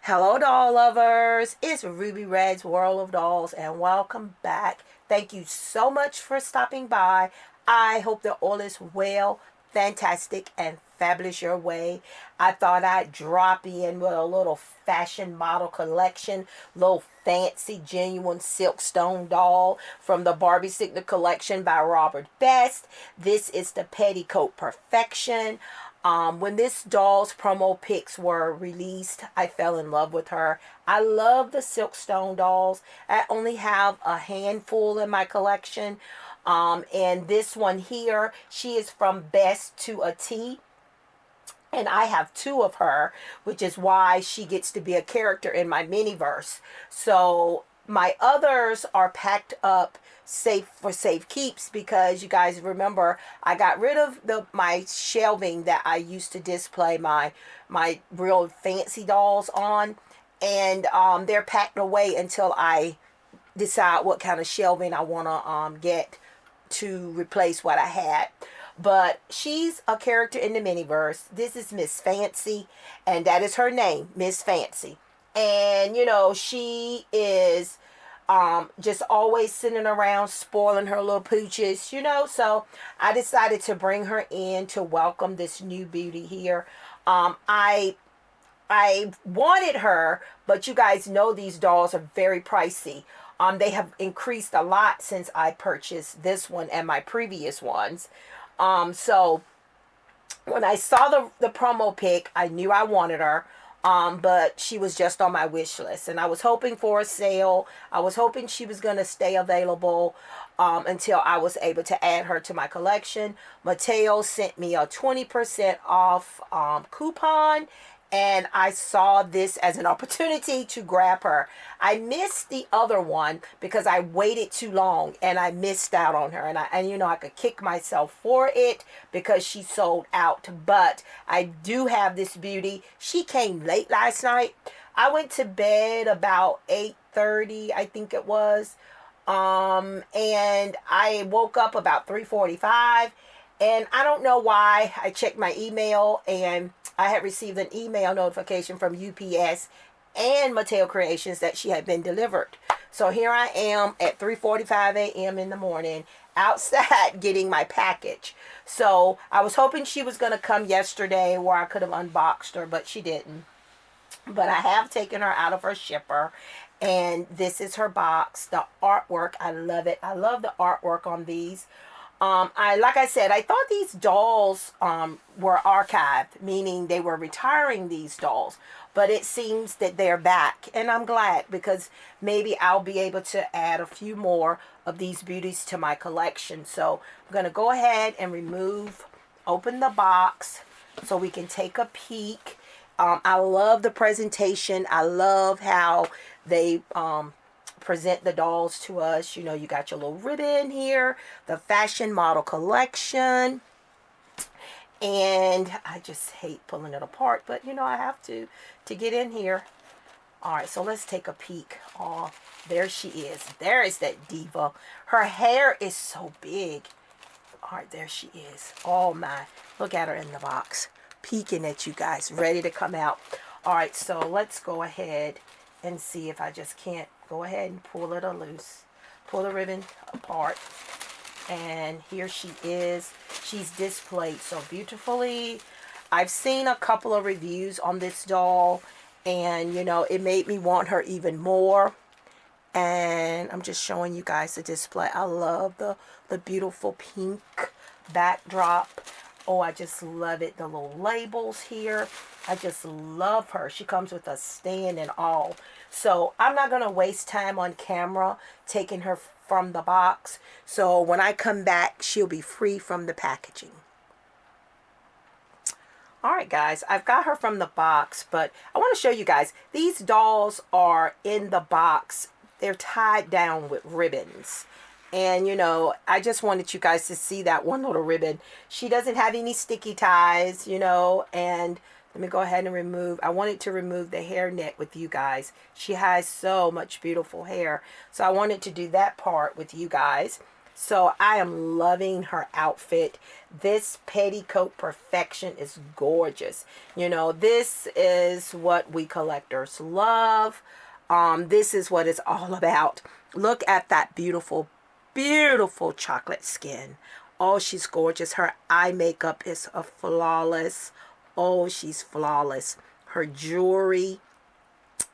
Hello, doll lovers. It's Ruby Red's World of Dolls, and welcome back. Thank you so much for stopping by. I hope that all is well, fantastic, and fabulous your way. I thought I'd drop in with a little fashion model collection, little fancy, genuine silkstone doll from the Barbie Signature Collection by Robert Best. This is the Petticoat Perfection. When this doll's promo pics were released, I fell in love with her. I love the Silkstone dolls. I only have a handful in my collection. And this one here, she is from Best to a T. And I have two of her, which is why she gets to be a character in my miniverse. So my others are packed up safe for safe keeps, because you guys remember I got rid of my shelving that I used to display my real fancy dolls on, and they're packed away until I decide what kind of shelving I want to get to replace what I had. But she's a character in the miniverse. This is Miss Fancy, and that is her name, Miss Fancy. And she is just always sitting around spoiling her little pooches. So I decided to bring her in to welcome this new beauty here. I wanted her, but you guys know these dolls are very pricey. They have increased a lot since I purchased this one and my previous ones. So when I saw the promo pic, I knew I wanted her. But she was just on my wish list, and I was hoping for a sale. I was hoping she was going to stay available until I was able to add her to my collection. Mateo sent me a 20% off coupon, and I saw this as an opportunity to grab her. I missed the other one because I waited too long and I missed out on her. And I could kick myself for it because she sold out. But I do have this beauty. She came late last night. I went to bed about 8:30, I think it was. And I woke up about 3:45. And I don't know why. I checked my email and I had received an email notification from UPS and Mateo Creations that she had been delivered. So here I am at 3:45 a.m. in the morning outside getting my package. So I was hoping she was going to come yesterday where I could have unboxed her, but she didn't. But I have taken her out of her shipper, and this is her box. The artwork, I love it. I love the artwork on these. Like I said, I thought these dolls were archived, meaning they were retiring these dolls. But it seems that they're back, and I'm glad, because maybe I'll be able to add a few more of these beauties to my collection. So I'm going to go ahead and open the box so we can take a peek. I love the presentation. I love how they present the dolls to us. You got your little ribbon here, the fashion model collection, and I just hate pulling it apart, but I have to get in here. All right, so let's take a peek. Oh, there she is. There is that diva. Her hair is so big. All right, there she is. Oh my, look at her in the box, peeking at you guys, ready to come out. All right, so let's go ahead and see if I just can't go ahead and pull it loose. Pull the ribbon apart. And here she is. She's displayed so beautifully. I've seen a couple of reviews on this doll, and it made me want her even more. And I'm just showing you guys the display. I love the beautiful pink backdrop. Oh, I just love it. The little labels here. I just love her. She comes with a stand and all. So I'm not going to waste time on camera taking her from the box. So when I come back, she'll be free from the packaging. All right, guys, I've got her from the box, but I want to show you guys. These dolls are in the box. They're tied down with ribbons. And, I just wanted you guys to see that one little ribbon. She doesn't have any sticky ties, and let me go ahead and I wanted to remove the hairnet with you guys. She has so much beautiful hair. So I wanted to do that part with you guys. So I am loving her outfit. This petticoat perfection is gorgeous. You know, this is what we collectors love. This is what it's all about. Look at that beautiful, beautiful chocolate skin. Oh, she's gorgeous. Her eye makeup is a flawless. Oh, she's flawless. Her jewelry,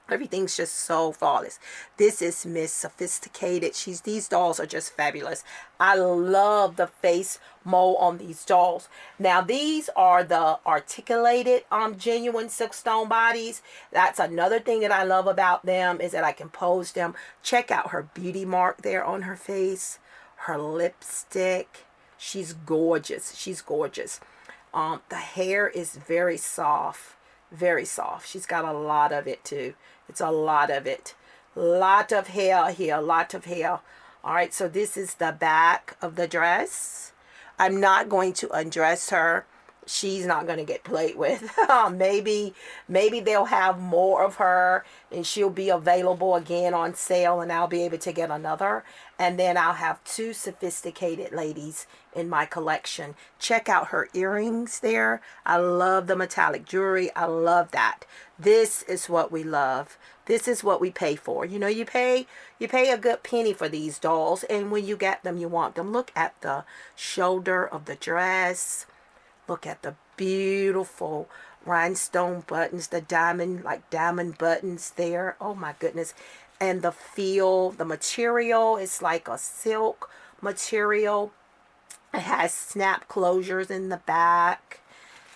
everything's just so flawless. This is Miss Sophisticated. These dolls are just fabulous. I love the face mold on these dolls. Now these are the articulated genuine silkstone bodies. That's another thing that I love about them, is that I can pose them. Check out her beauty mark there on her face. Her lipstick. She's gorgeous. She's gorgeous. The hair is very soft. Very soft. She's got a lot of it too. It's a lot of it. Lot of hair here. Lot of hair. All right. So this is the back of the dress. I'm not going to undress her. She's not going to get played with. maybe they'll have more of her and she'll be available again on sale, and I'll be able to get another. And then I'll have two sophisticated ladies in my collection. Check out her earrings there. I love the metallic jewelry. I love that. This is what we love. This is what we pay for. You know, you pay a good penny for these dolls, and when you get them, you want them. Look at the shoulder of the dress. Look at the beautiful rhinestone buttons, the diamond buttons there. Oh my goodness. And the feel, the material is like a silk material. It has snap closures in the back.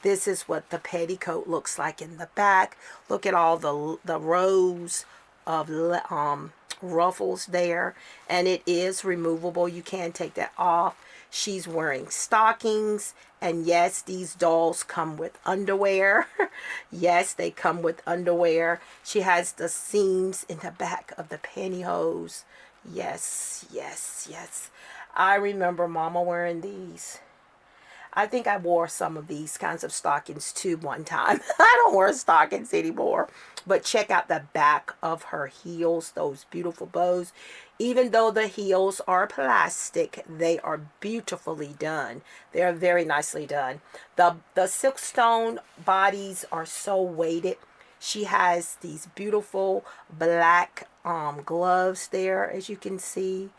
This is what the petticoat looks like in the back. Look at all the rows of ruffles there. And it is removable. You can take that off. She's wearing stockings. And yes, these dolls come with underwear. Yes, they come with underwear. She has the seams in the back of the pantyhose. Yes, yes, yes. I remember Mama wearing these. I think I wore some of these kinds of stockings too one time. I don't wear stockings anymore. But check out the back of her heels, those beautiful bows. Even though the heels are plastic, they are beautifully done. They are very nicely done. The silkstone bodies are so weighted. She has these beautiful black gloves there, as you can see.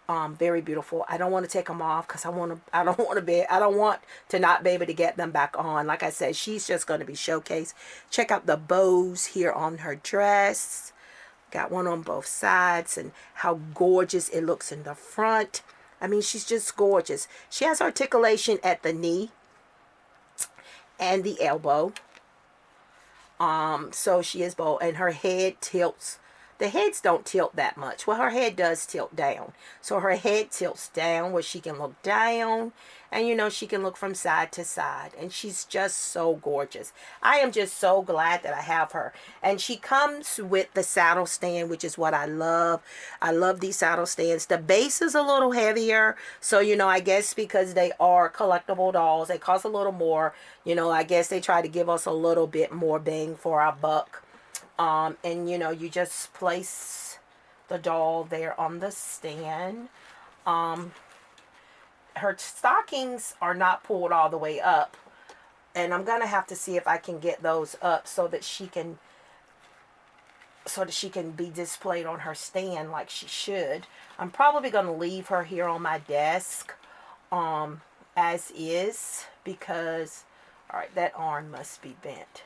Very beautiful. I don't want to take them off because I don't want to not be able to get them back on. Like I said, she's just going to be showcased. Check out the bows here on her dress. Got one on both sides, and how gorgeous it looks in the front. I mean, she's just gorgeous. She has articulation at the knee and the elbow. So she is bold, and her head tilts. The heads don't tilt that much. Well, her head does tilt down. So her head tilts down where she can look down. And, you know, she can look from side to side. And she's just so gorgeous. I am just so glad that I have her. And she comes with the saddle stand, which is what I love. I love these saddle stands. The base is a little heavier. So, you know, I guess because they are collectible dolls, they cost a little more. You know, I guess they try to give us a little bit more bang for our buck. And you know, you just place the doll there on the stand. Her stockings are not pulled all the way up, and I'm gonna have to see if I can get those up so that she can be displayed on her stand like she should. I'm probably gonna leave her here on my desk as is, because all right, that arm must be bent.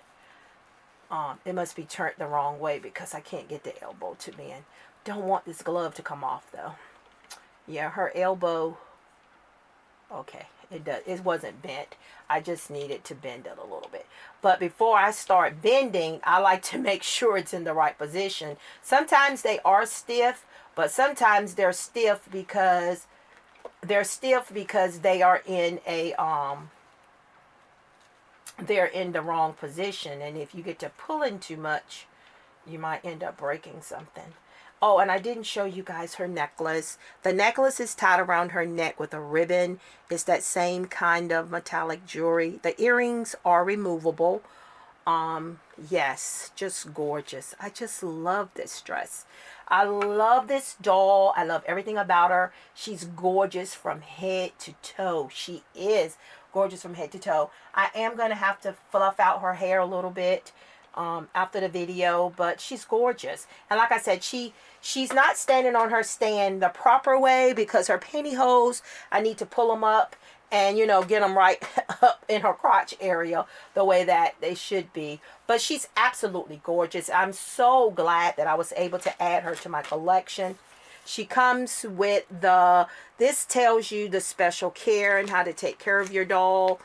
It must be turned the wrong way because I can't get the elbow to bend. Don't want this glove to come off though. Yeah, her elbow. Okay, it wasn't bent. I just needed to bend it a little bit. But before I start bending, I like to make sure it's in the right position. Sometimes they are stiff, but sometimes they're stiff because they are in a they're in the wrong position, and if you get to pulling too much, you might end up breaking something. Oh, and I didn't show you guys her necklace. The necklace is tied around her neck with a ribbon. It's that same kind of metallic jewelry. The earrings are removable. Yes, just gorgeous. I just love this dress. I love this doll. I love everything about her. She's gorgeous from head to toe. She is gorgeous from head to toe. I am going to have to fluff out her hair a little bit after the video, but she's gorgeous. And like I said, she's not standing on her stand the proper way because her pantyhose, I need to pull them up and get them right up in her crotch area the way that they should be. But she's absolutely gorgeous. I'm so glad that I was able to add her to my collection. She comes with this tells you the special care and how to take care of your doll.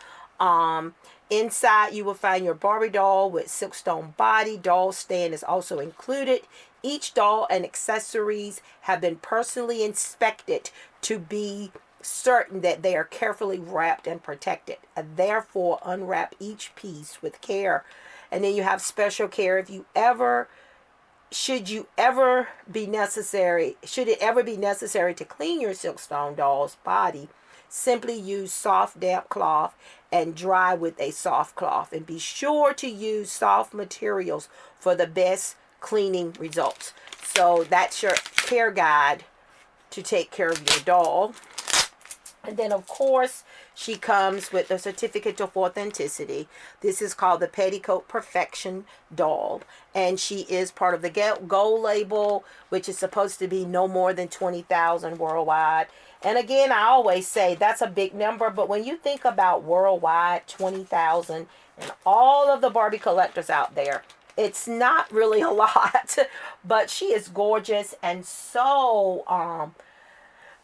Inside you will find your Barbie doll with silkstone body. Doll stand is also included. Each doll and accessories have been personally inspected to be certain that they are carefully wrapped and protected. Therefore, unwrap each piece with care. And then you have special care if you ever should it ever be necessary to clean your silkstone doll's body, simply use soft damp cloth and dry with a soft cloth, and be sure to use soft materials for the best cleaning results. So that's your care guide to take care of your doll. And then, of course, she comes with a certificate of authenticity. This is called the Petticoat Perfection Doll. And she is part of the gold label, which is supposed to be no more than 20,000 worldwide. And again, I always say that's a big number. But when you think about worldwide, 20,000, and all of the Barbie collectors out there, it's not really a lot. But she is gorgeous and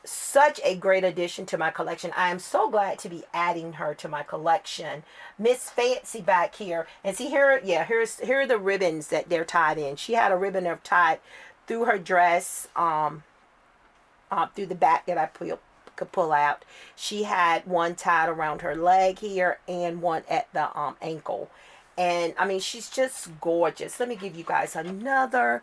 such a great addition to my collection. I am so glad to be adding her to my collection. Miss Fancy back here. And see here, yeah, here are the ribbons that they're tied in. She had a ribbon tied through her dress, through the back that I could pull out. She had one tied around her leg here and one at the ankle. And I mean, she's just gorgeous. Let me give you guys another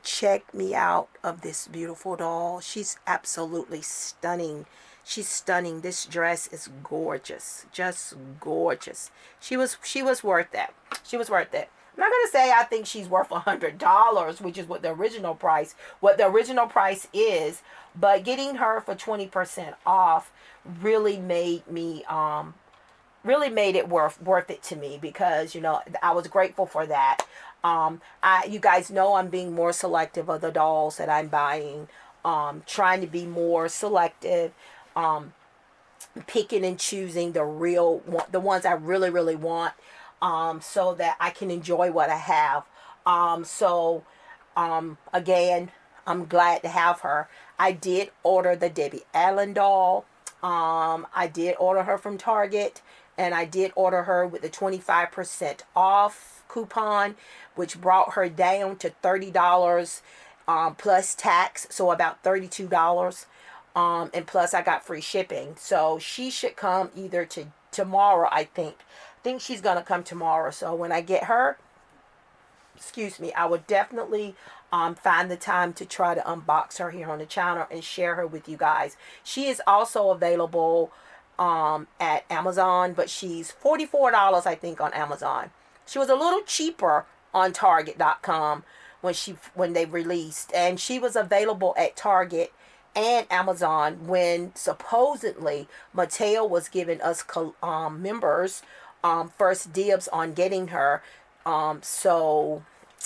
check me out of this beautiful doll. She's absolutely stunning. She's stunning. This dress is gorgeous. Just gorgeous. She was worth that. She was worth it. I'm not gonna say I think she's worth $100, which is what the original price is, but getting her for 20% off really made it worth it to me, because I was grateful for that. You guys know I'm being more selective of the dolls that I'm buying, trying to be more selective, picking and choosing the ones I really want, so that I can enjoy what I have. Again, I'm glad to have her. I did order the Debbie Allen doll. I did order her from Target. And I did order her with the 25% off coupon, which brought her down to $30 plus tax, so about $32. And plus I got free shipping. So she should come either tomorrow, I think. I think she's going to come tomorrow. So when I get her, I would definitely find the time to try to unbox her here on the channel and share her with you guys. She is also available at Amazon, but she's $44, I think, on Amazon. She was a little cheaper on Target.com when they released, and she was available at Target and Amazon when supposedly Mattel was giving us members first dibs on getting her. So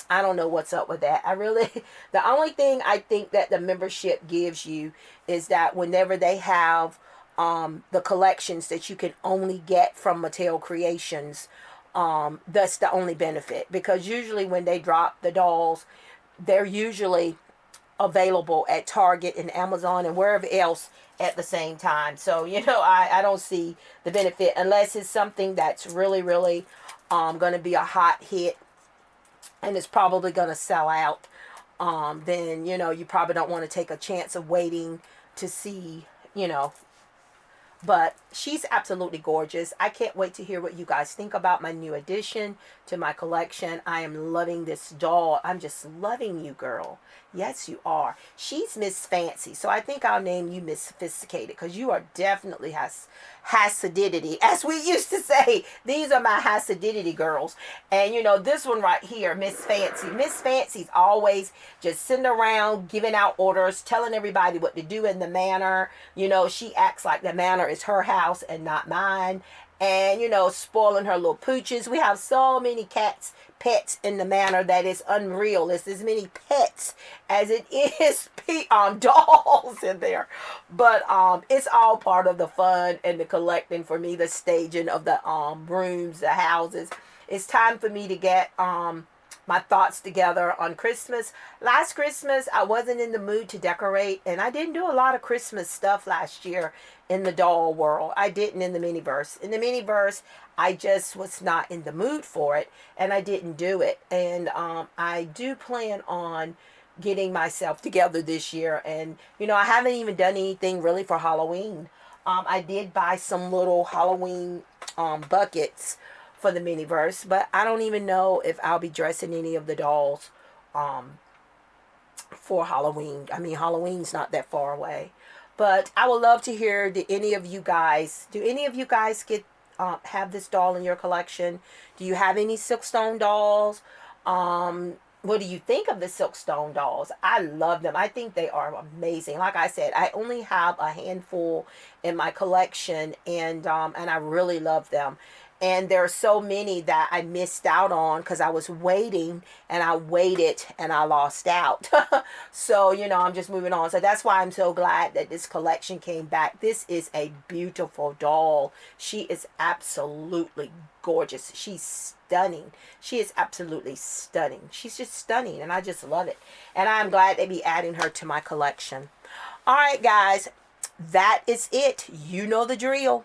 I don't know what's up with that. The only thing I think that the membership gives you is that whenever they have the collections that you can only get from Mattel Creations, that's the only benefit, because usually when they drop the dolls, they're usually available at Target and Amazon and wherever else at the same time. So I don't see the benefit unless it's something that's really going to be a hot hit and it's probably going to sell out. Then you probably don't want to take a chance of waiting to see. But she's absolutely gorgeous. I can't wait to hear what you guys think about my new addition to my collection. I am loving this doll. I'm just loving you, girl. Yes, you are. She's Miss Fancy, so I think I'll name you Miss Sophisticated, because you are definitely Hasidity, as we used to say. These are my Hasidity girls. And you know, this one right here, Miss Fancy. Miss Fancy's always just sitting around giving out orders, telling everybody what to do in the manor. You know, she acts like the manor is her house and not mine. And, you know, spoiling her little pooches. We have so many pets in the manor that is unreal. It's as many pets as it is dolls in there. But it's all part of the fun and the collecting for me, the staging of the rooms, the houses. It's time for me to get my thoughts together on Christmas. Last Christmas, I wasn't in the mood to decorate, and I didn't do a lot of Christmas stuff last year in the doll world. I didn't in the miniverse. In the miniverse, I just was not in the mood for it, and I didn't do it. And I do plan on getting myself together this year. And, you know, I haven't even done anything really for Halloween. I did buy some little Halloween buckets for the miniverse, but I don't even know if I'll be dressing any of the dolls for Halloween. I mean, Halloween's not that far away. But I would love to hear, do any of you guys get have this doll in your collection? Do you have any Silkstone dolls? What do you think of the Silkstone dolls? I love them. I think they are amazing. Like I said, I only have a handful in my collection, and I really love them. And there are so many that I missed out on because I was waiting, and I waited and I lost out. So, you know, I'm just moving on. So that's why I'm so glad that this collection came back. This is a beautiful doll. She is absolutely gorgeous. She's stunning. She is absolutely stunning. She's just stunning, and I just love it. And I'm glad they be adding her to my collection. All right, guys, that is it. You know the drill.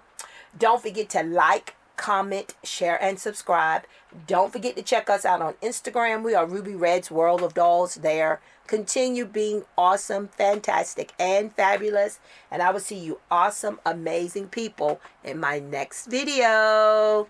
Don't forget to like, comment, share, and subscribe. Don't forget to check us out on Instagram. We are Ruby Red's World of Dolls there. Continue being awesome, fantastic, and fabulous. And I will see you awesome, amazing people in my next video.